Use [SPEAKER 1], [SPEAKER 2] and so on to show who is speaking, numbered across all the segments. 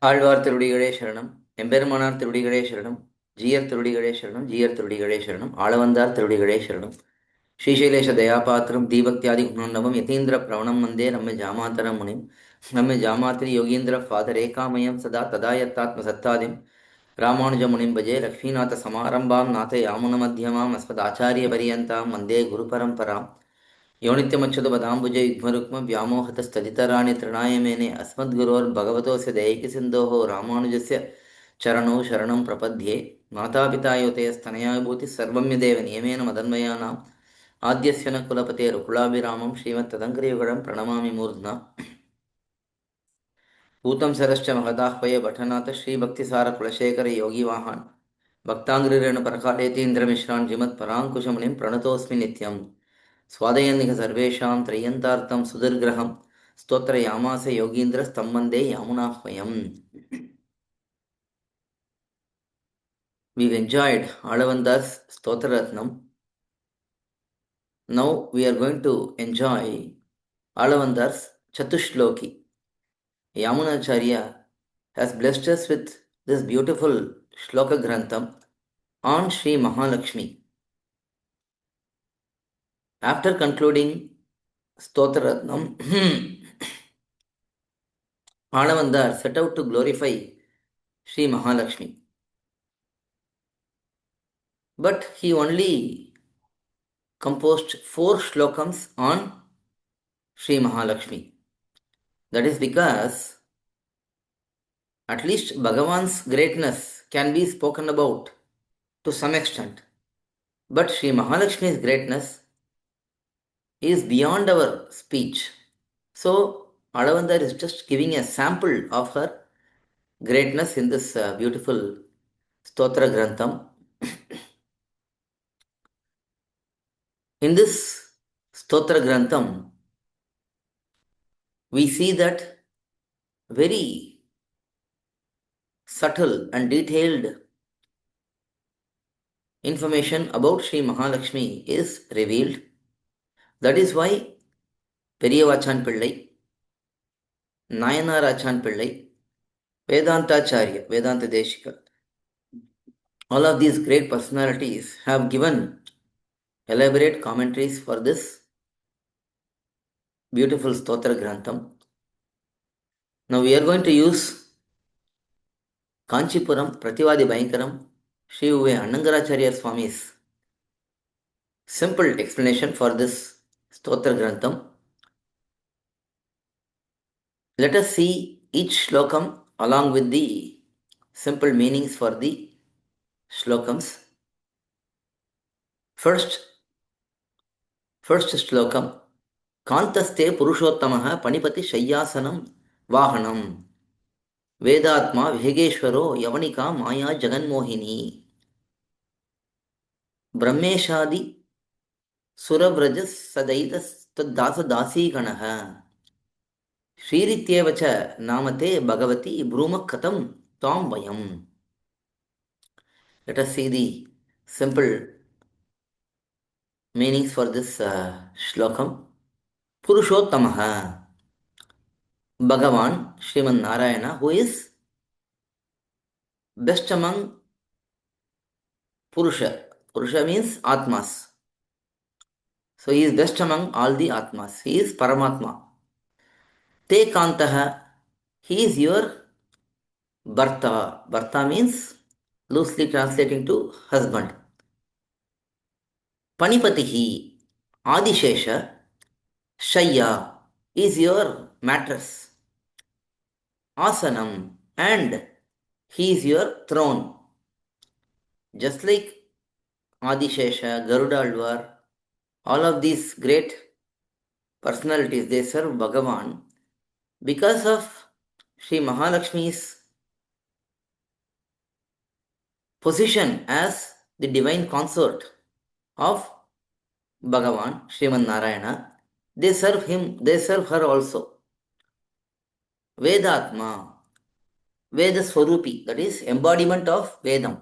[SPEAKER 1] ஆழ்வார் திருடிகளே சரணம், எம்பெருமானார் திருடிகளே சரணம், ஜீயர் திருடிகளே சரணம், ஜீயர் திருடிகளே சரணம், ஆளவந்தார் திருடிகளே சரணம். ஸ்ரீசைலேஷ தயாபாத்திரம் தீபக்தியாதி குணோன்னவம் யதீந்திர பிரவணம் வந்தே நம்ம ஜாமாத்தரம் முனிம் நம்ம ஜாமாத்திரி யோகீந்திர பாதரேகாமயம் சதா ததாயத்தாத்ம சத்தாதிம் ராமானுஜ முனிம் பஜே லக்ஷ்மீநாத சமாரம்பாம் நாத யாமுன மத்தியமாம் அஸ்மத் ஆச்சாரிய பரியந்தாம் வந்தே குரு பரம்பராம். योनित्यमच्युतपदाम्बुजे युग्मरुक्मं व्यामोहतस्तदितराणि तृणाय मेने अस्मद्गुरोर्भगवतोऽस्य दैकिसिन्धोः रामानुजस्य चरणौ शरणं प्रपद्ये. मातापिता युतयस्तनया विभूतिः सर्वं यदेव नियमेन मदन्वयानाम् आद्यस्य न कुलपतेरुकुलाभिरामं श्रीमत्तदङ्करयुगळं प्रणमामि मूर्ध्ना. भूतं सरश्च महदाह्वय पठनाथ श्रीभक्तिसारकुलशेखर योगिवाहान् भक्ताङ्ग्रिरेणुपरकालेतीन्द्रमिश्रान् श्रीमत्पराङ्कुशमुनिं प्रणतोऽस्मि नित्यम्. स्वादयन्निह सर्वेषां त्रय्यन्तार्थं सुदुर्ग्रहं स्तोत्रयामास योगीन्द्रस्तं वन्दे यामुनाह्वयम्. We've enjoyed Alavanda's Stotraratnam. Now we are going to enjoy Alavanda's SlOkee. YamunaAcharya has blessed us with this beautiful Shloka Grantham on Sri Mahalakshmi. After concluding Stotraratnam, Alavandar set out to glorify Sri Mahalakshmi. But he only composed 4 shlokams on Sri Mahalakshmi. That is because at least Bhagavan's greatness can be spoken about to some extent. But Sri Mahalakshmi's greatness is beyond our speech. So Alavandar is just giving a sample of her greatness in this beautiful Stotra Grantham. In this Stotra Grantham, we see that very subtle and detailed information about Sri Mahalakshmi is revealed. That is why Periyavachan Pillai, Nayanarachan Pillai, Vedantacharya, Vedanta Deshika, all of these great personalities have given elaborate commentaries for this beautiful Stotra Grantham. Now we are going to use kAnchIpuram Prativadi Bhayankaram Sri aNNangarAchArya Swami's simple explanation for this Stotra Grantham. Let us see each shlokam along with the simple meanings for the shlokams. First shlokam. Kantaste Purushottamah Panipati Shayyasanam Vahanam Vedatma Vihegeshwaro Yavanika Maya Jaganmohini Brahmeshadi Surabrajas Sadaitas Tadasa Dasi Ganaha Shrirityevacha Namate Bhagavati Bruma Katam Tam Vayam. Let us see the simple meanings for this shlokam. Purushottamah, Bhagavan Sriman Narayana, who is best among Purusha. Purusha means Atmas. So he is best among all the Atmas. He is Paramatma. Te Kantaha, he is your Bharta. Bharta means loosely translating to husband. Panipatihi, Adishesha, Shayya is your mattress. Asanam, and he is your throne. Just like Adishesha, Garuda, all of these great personalities, they serve Bhagavan because of Sri Mahalakshmi's position as the divine consort of Bhagavan, Sriman Narayana. They serve him, they serve her also. Vedatma, Veda Swarupi, that is embodiment of Vedam.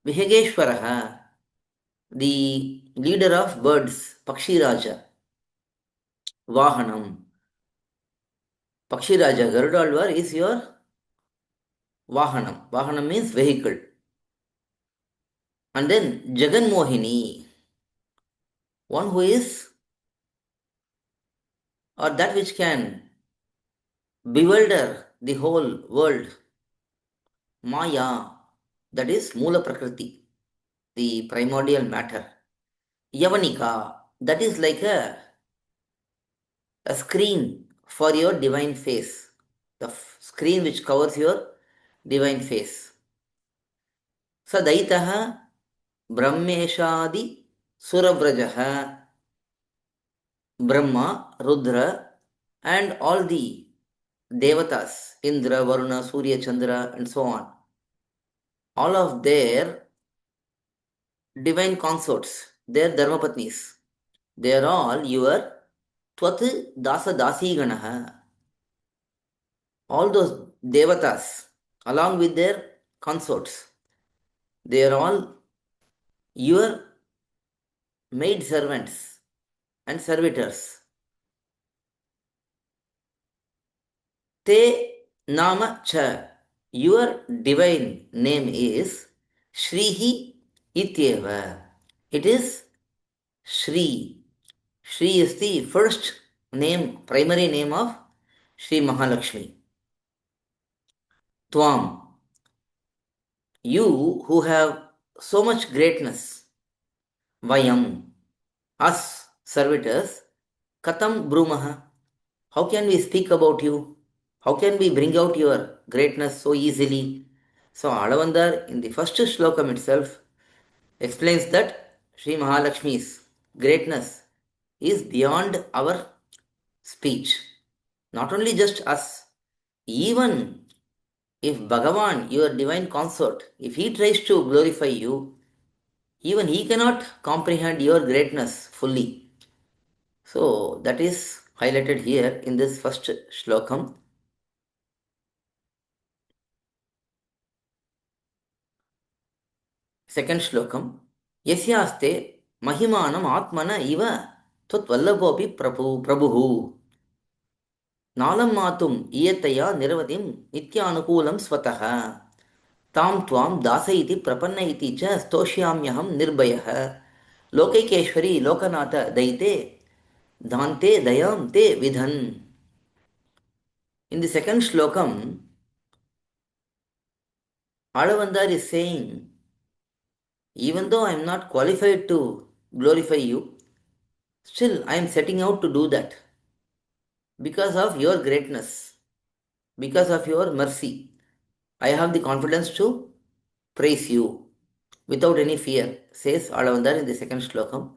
[SPEAKER 1] Vihegeshwaraha, the leader of birds, Pakshi Raja. Vahanam, Pakshiraja, Garudalvar is your Vahanam. Vahanam means vehicle. And then Jagan Mohini, one who is, or that which can bewilder the whole world. Maya, that is Mula Prakriti, the primordial matter. Yavanika, that is like a screen for your divine face, the screen which covers your divine face. Sadaitaha Brahmeshadi Surabrajaha, Brahma, Rudra, and all the Devatas, Indra, Varuna, Surya, Chandra, and so on. All of their divine consorts, their Dharmapatnis, they are all your Twat Dasa Dasi Ganaha. All those Devatas, along with their consorts, they are all your maid servants and servitors. Te Nama Cha, your divine name is Shrihi Ityeva. It is Shri. Shri is the first name, primary name of Shri Mahalakshmi. Tvam, you who have so much greatness. Vayam, us servitors. Katam Brumaha, how can we speak about you? How can we bring out your greatness so easily? So Alavandar in the first shlokam itself explains that Sri Mahalakshmi's greatness is beyond our speech. Not only just us, even if Bhagavan, your divine consort, if he tries to glorify you, even he cannot comprehend your greatness fully. So that is highlighted here in this first shlokam. Second shlokam. Yasyaste mahimanam atmana iva tvallabhopi prabhuhu. Nalam matum iyataya nirvadim nityanukulam swataha. Tam tvam dasa iti prapanna iti cha stoshyamyaham nirbhayah. Lokaikeshwari lokanatha daite dhante dayam te vidhan. In the second shlokam, Alavandar is saying, even though I am not qualified to glorify you, still I am setting out to do that because of your greatness, because of your mercy. I have the confidence to praise you without any fear, says Alavandar in the second shlokam.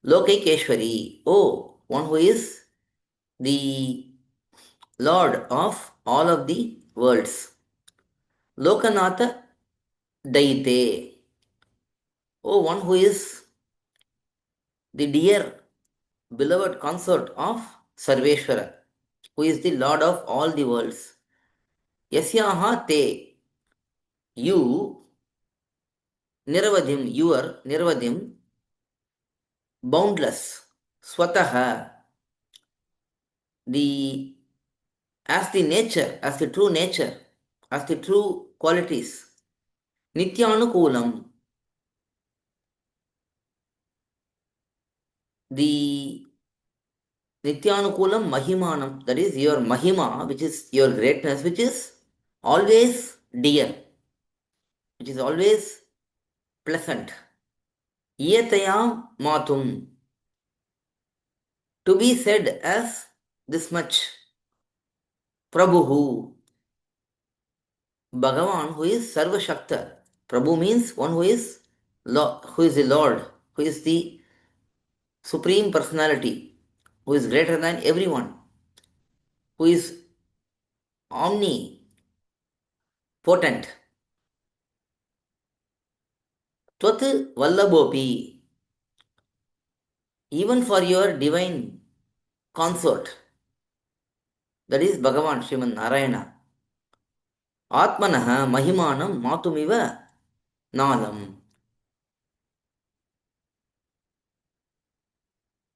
[SPEAKER 1] Lokaikeshwari, oh, one who is the Lord of all of the worlds. Lokanatha Daite, oh, one who is the dear, beloved consort of Sarveshwara, who is the Lord of all the worlds. Yasyaha te, you, Nirvadim, your Nirvadim, boundless, Swataha, the as the nature, as the true nature, as the true qualities. Nityanukulam, the Nityanukulam Mahimanam, that is your Mahima, which is your greatness, which is always dear, which is always pleasant. Yetayam Matum, to be said as this much. Prabhu, Bhagavan, who is Sarva Shakta. Prabhu means one who is the Lord, who is the Supreme Personality, who is greater than everyone, who is omnipotent. Tvat Vallabhopi, even for your divine consort, that is Bhagavan Sriman Narayana. Atmanaha Mahimanam Matumiva Nalam.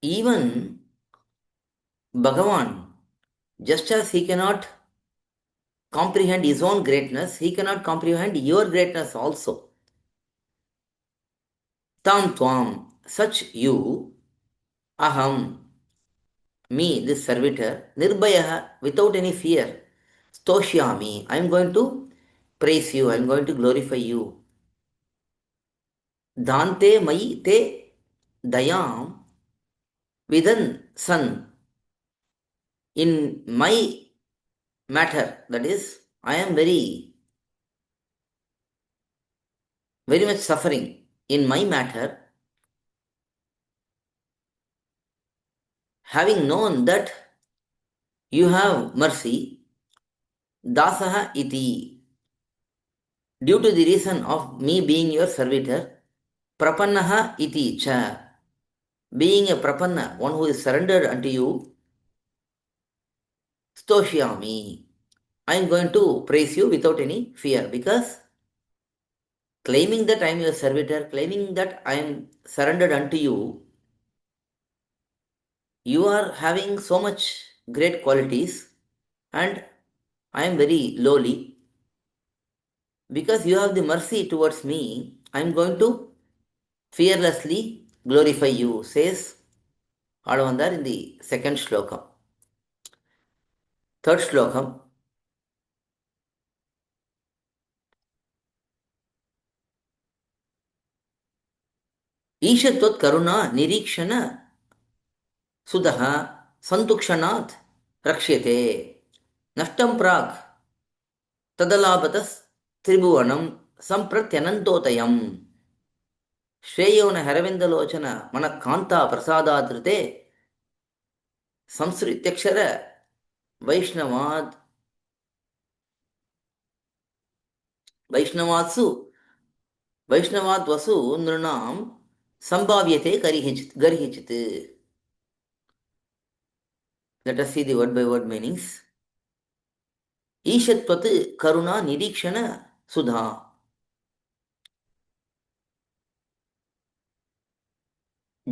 [SPEAKER 1] Even Bhagavan, Just as he cannot comprehend his own greatness, he cannot comprehend your greatness also. Tam Tvam, such you, Aham, me, this servitor, Nirbhayaha, without any fear, Stoshyami, I am going to praise you, I am going to glorify you. Dante Mai Te Dayam Vidan San, in my matter, that is, I am very much suffering. In my matter, having known that you have mercy, dasaha iti, due to the reason of me being your servitor, prapannaha iti cha, being a prapanna, one who is surrendered unto you, stoshyami, I am going to praise you without any fear, because claiming that I am your servitor, claiming that I am surrendered unto you, you are having so much great qualities, and I am very lowly. Because you have the mercy towards me, I am going to fearlessly glorify you, says Alavandar in the second shloka. Third shlokam. Ishatvot karuna nirikshana sudaha santukshanat rakshyate nashtam prak tadalabatas tribhuvanam sampratyanantotayam ಶ್ರೇಯೋನ ಹರವಿಂದಲೋಚನ ಮನ ಕಾಂತ ಪ್ರಸಾದಾದೃತೆ ಸಂಸ್ಕೃತ್ಯಕ್ಷರ ವೈಷ್ಣವಾದ್ ವೈಷ್ಣವಾತ್ಸು ವೈಷ್ಣವಾದ್ವಸು ನೃಣಾಂ ಸಂಭಾವ್ಯತೆ ಗರ್ಹಿಚಿತ್. Let us see the word by word meanings. Ishatvat karuna nirikshana sudha.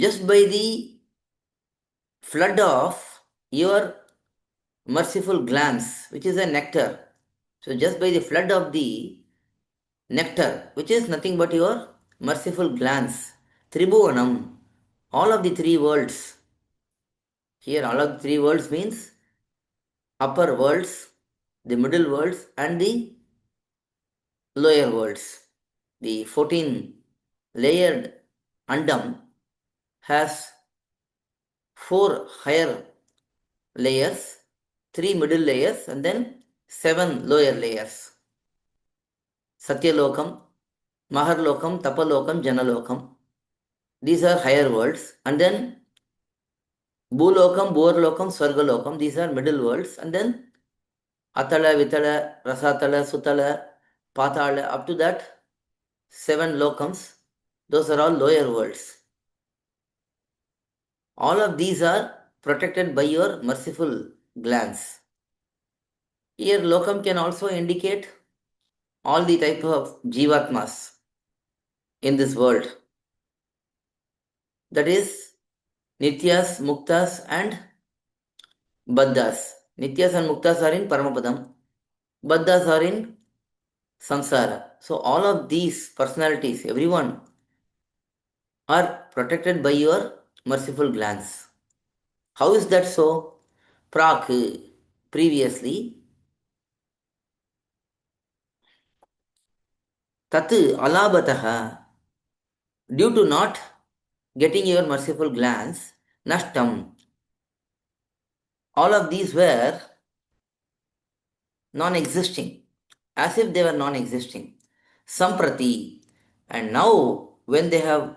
[SPEAKER 1] Just by the flood of your merciful glance, which is a nectar. So just by the flood of the nectar, which is nothing but your merciful glance, Tribhuvanam, all of the three worlds. Here, all of the three worlds means upper worlds, the middle worlds, and the lower worlds. The 14 layered Andam has 4 higher layers, 3 middle layers, and then 7 lower layers. Satyalokam, Maharlokam, Tapalokam, Janalokam. These are higher worlds. And then Bhulokam, Bhurlokam, Swargalokam. These are middle worlds. And then Atala, Vitala, Rasatala, Sutala, Patala, up to that 7 lokams. Those are all lower worlds. All of these are protected by your merciful glance. Here lokam can also indicate all the type of jivatmas in this world. That is Nityas, Muktas, and Baddhas. Nityas and Muktas are in Paramapadam. Baddhas are in Samsara. So all of these personalities, everyone, are protected by your merciful glance. How is that so? Prak, previously, tat alabataha, due to not getting your merciful glance, nashtam, all of these were non-existing, as if they were non-existing. Samprati, and now when they have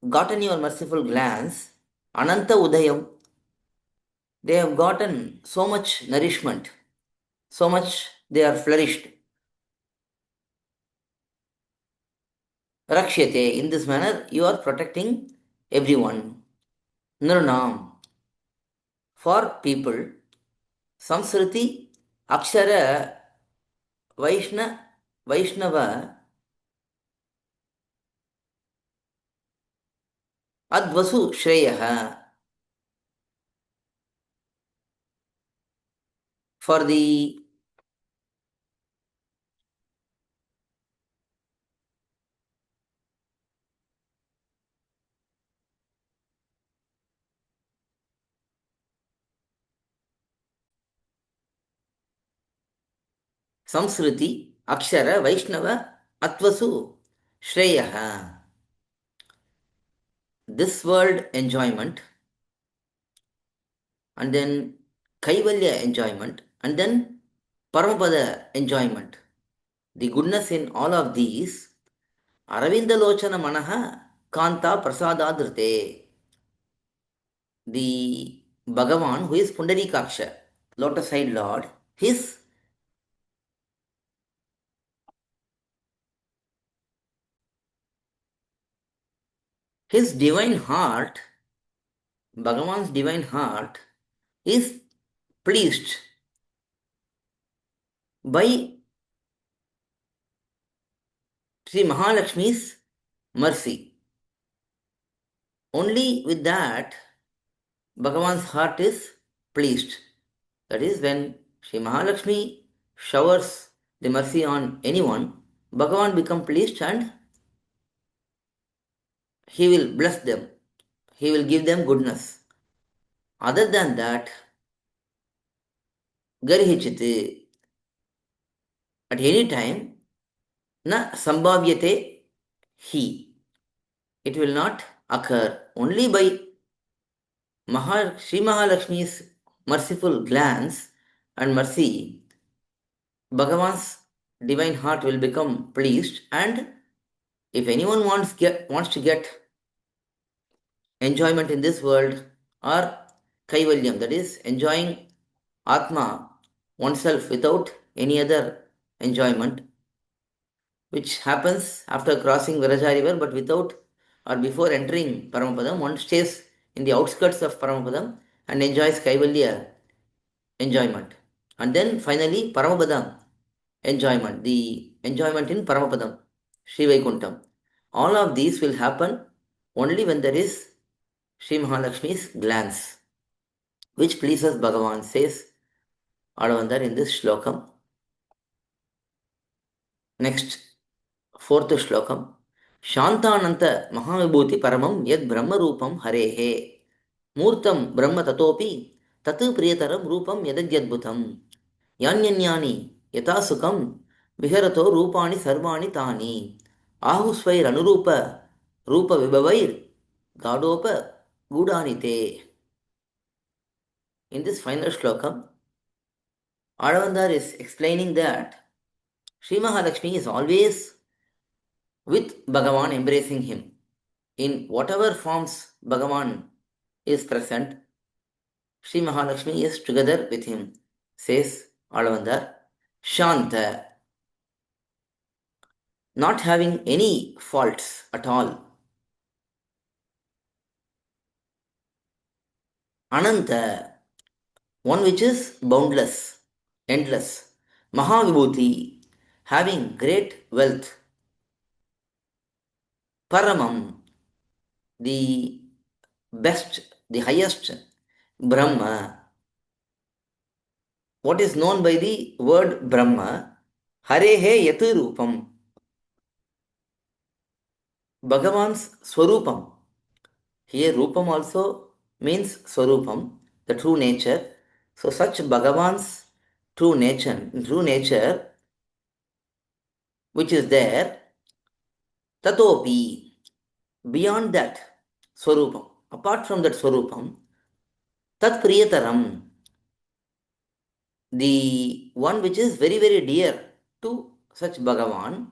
[SPEAKER 1] gotten your merciful glance, Ananta Udayam, they have gotten so much nourishment, so much they are flourished. Rakshyate, in this manner you are protecting everyone. Nirnam, for people. Samskriti, Akshara, Vaishnava, Advasu Shreyaha. For the Samskriti, Akshara, Vaishnava, Atvasu, Shreyaha. This world enjoyment, and then Kaivalya enjoyment, and then Paramapada enjoyment. The goodness in all of these, Aravindalochana Manaha Kanta Prasadadrite. The Bhagavan, who is Pundarikaksha, lotus-eyed Lord, his divine heart, Bhagavan's divine heart, is pleased by Sri Mahalakshmi's mercy. Only with that, Bhagavan's heart is pleased. That is, when Sri Mahalakshmi showers the mercy on anyone, Bhagavan becomes pleased and he will bless them. He will give them goodness. Other than that, Garihichiti, at any time, na sambhavyate he. It will not occur. Only by Sri Mahalakshmi's merciful glance and mercy, Bhagavan's divine heart will become pleased, and if anyone wants to get enjoyment in this world or kaivalyam, that is enjoying Atma, oneself without any other enjoyment, which happens after crossing Viraja river, but without or before entering Paramapadam, one stays in the outskirts of Paramapadam and enjoys Kaivalya enjoyment. And then finally Paramapadam enjoyment, the enjoyment in Paramapadam, Sri Vaikuntham. All of these will happen only when there is Sri Mahalakshmi's glance, which pleases Bhagavan, says Alavandar in this shlokam. Next, fourth shlokam. Shantananta Mahavibhuti Paramam Yad Brahma Rupam Harehe Murtam Brahma Tatopi Tatu Priyataram Rupam Yadagyadbhutam Yanyanyani Yata Sukam Viharato Rupani Sarvani Tani Ahusvair Anurupa Rupa Vibhavair Gadopa Gudanite. In this final shlokam, Aravandar is explaining that Sri Mahalakshmi is always with Bhagavan, embracing him. In whatever forms Bhagavan is present, Sri Mahalakshmi is together with him, says Alavandar. Shanta, not having any faults at all. Ananta, one which is boundless, endless. Mahavibhuti, having great wealth. Paramam, the best, the highest. Brahma, what is known by the word Brahma. Harehe yatu rupam, Bhagavan's swarupam. Here rupam also means swarupam, the true nature. So such Bhagavan's true nature which is there, tatopi, beyond that swarupam, apart from that swarupam, tat priyataram, the one which is very very dear to such Bhagavan,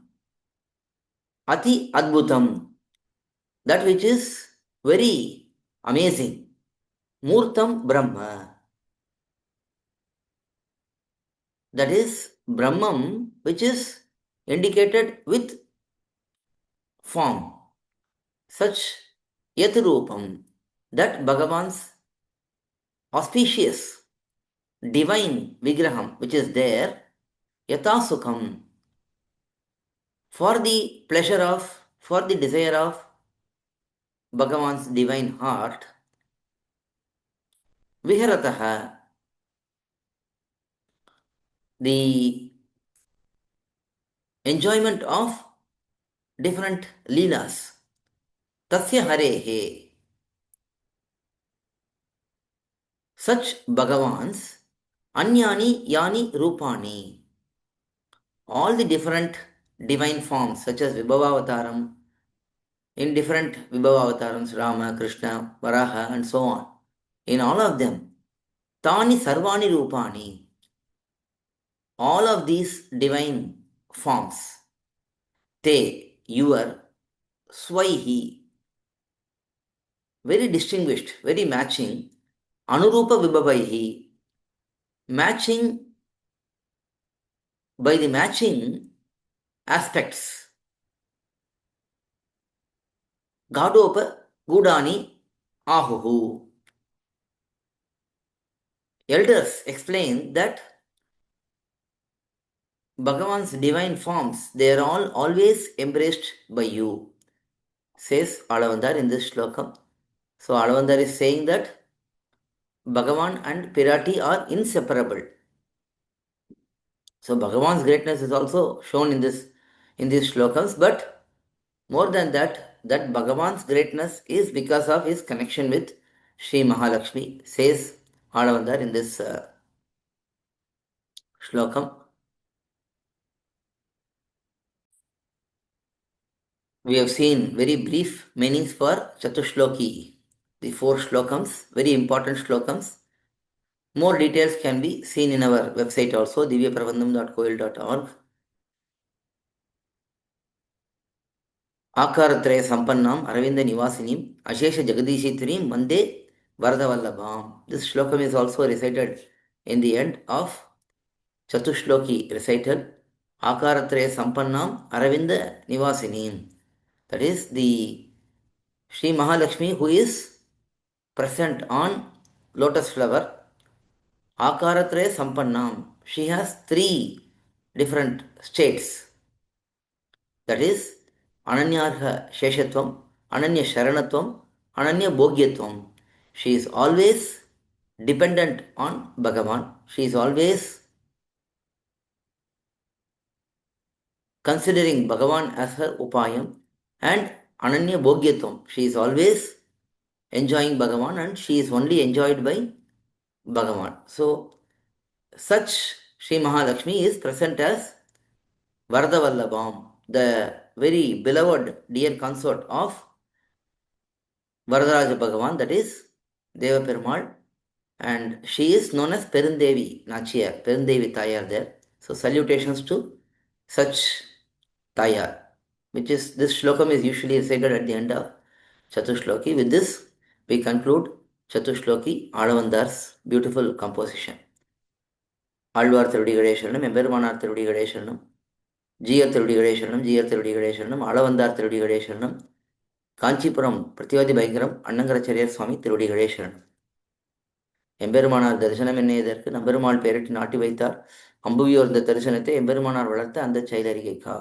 [SPEAKER 1] ati adbhutam, that which is very amazing, murtam brahma, that is Brahman, which is indicated with form, such yatrupam, that Bhagavan's auspicious divine vigraham which is there, yatasukam, for the pleasure of, for the desire of Bhagavan's divine heart, viharataha, the enjoyment of different leelas. Tasya harehe. Such Bhagavans, Anyani Yani Rupani. All the different divine forms, such as Vibhavavataram, in different Vibhavavarams, Rama, Krishna, Varaha, and so on. In all of them, Tani Sarvani Rupani. All of these divine forms, Te, your, Swaihi, very distinguished, very matching, Anurupa Vibhavaihi, matching by the matching aspects. Gadopa Gudani Ahuhu. Elders explain that Bhagavan's divine forms, they are all always embraced by you, says Alavandar in this slokam. So Alavandar is saying that Bhagavan and Pirati are inseparable. So Bhagavan's greatness is also shown in these slokams, but more than that, that Bhagavan's greatness is because of his connection with Sri Mahalakshmi, says Alavandar in this slokam. We have seen very brief meanings for SlOkee, the four slokams, very important slokams. More details can be seen in our website also, divyaprabandham.coil.org. Akaratraya Sampannam Aravinda Nivasinim Ashesha Jagadishitrim Mande Varadavallabham. This slokam is also recited in the end of SlOkee recital. Akaratraya Sampannam Aravinda Nivasinim. That is the Sri Mahalakshmi who is present on lotus flower. Akaratraya Sampannam. She has three different states. That is Ananyarha Sheshatvam, Ananya Sharanatvam, Ananya Bhogyatvam. She is always dependent on Bhagavan. She is always considering Bhagavan as her Upayam, and Ananya Bhogyatvam. She is always enjoying Bhagavan and she is only enjoyed by Bhagavan. So, such Sri Mahalakshmi is present as Varadavallabham, the very beloved dear consort of Varadaraja Bhagavan, that is Deva Perumal, and she is known as Perundevi Nachiyar, Perundevi Tayar there. So salutations to such Tayar, which is, this shlokam is usually recited at the end of Chatushloki. With this, we conclude Chatushloki, Alavandar's beautiful composition. Alvar Tirudikale Sharanam, Emberumanar Tirudikale Sharanam, Jiyar Tirudikale Sharanam, Jiyar Tirudikale Sharanam, Alavandar Tirudikale Sharanam, Kanchipuram Pratyavadi Bhayangaram அன்னங்கரச்சரியர் சுவாமி திருவடிகளே சரணம். எம்பெருமானார் தரிசனம் என்ன இதற்கு நம்பெருமாள் பெயரிட்டு நாட்டி வைத்தார். அம்புவியோர்ந்த தரிசனத்தை எம்பெருமானார் வளர்த்த அந்த செயலறிகைக்கா.